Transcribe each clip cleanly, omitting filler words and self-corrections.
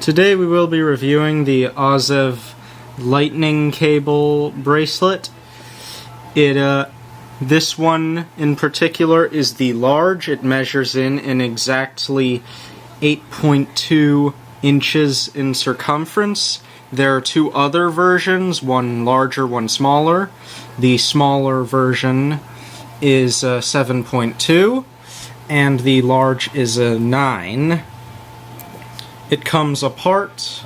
Today we will be reviewing the Auzev lightning cable bracelet. This one in particular is the large. It measures in exactly 8.2 inches in circumference. There are two other versions, one larger, one smaller. The smaller version is 7.2 and the large is a 9. It comes apart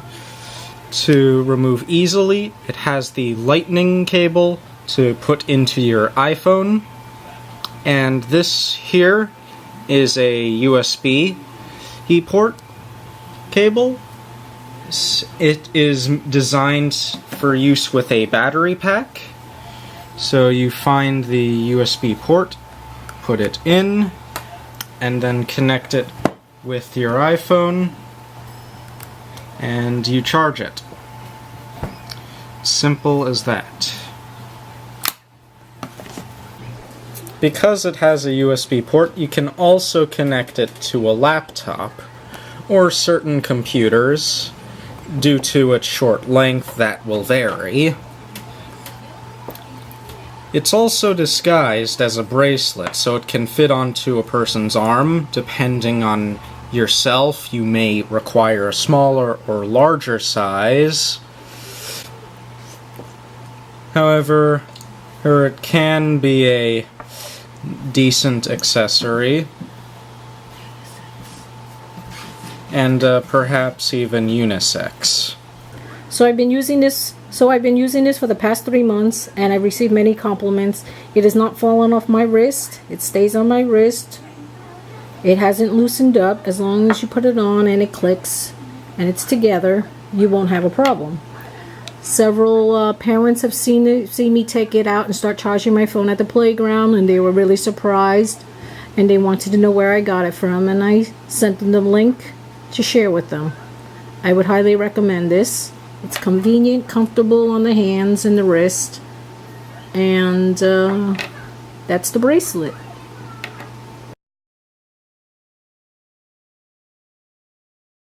to remove easily. It has the lightning cable to put into your iPhone, and this here is a USB port cable. It is designed for use with a battery pack. So you find the USB port, put it in, and then connect it with your iPhone, and you charge it. Simple as that. Because it has a USB port, you can also connect it to a laptop or certain computers. Due to its short length, that will vary. It's also disguised as a bracelet, so it can fit onto a person's arm. Depending on yourself, you may require a smaller or larger size. However, it can be a decent accessory, and perhaps even unisex. So I've been using this for the past 3 months, and I've received many compliments. It has not fallen off my wrist. It stays on my wrist. It hasn't loosened up. As long as you put it on and it clicks and it's together, you won't have a problem. Several parents have seen me take it out and start charging my phone at the playground, and they were really surprised, and they wanted to know where I got it from, and I sent them the link to share with them. I would highly recommend this. It's convenient, comfortable on the hands and the wrist, and that's the bracelet.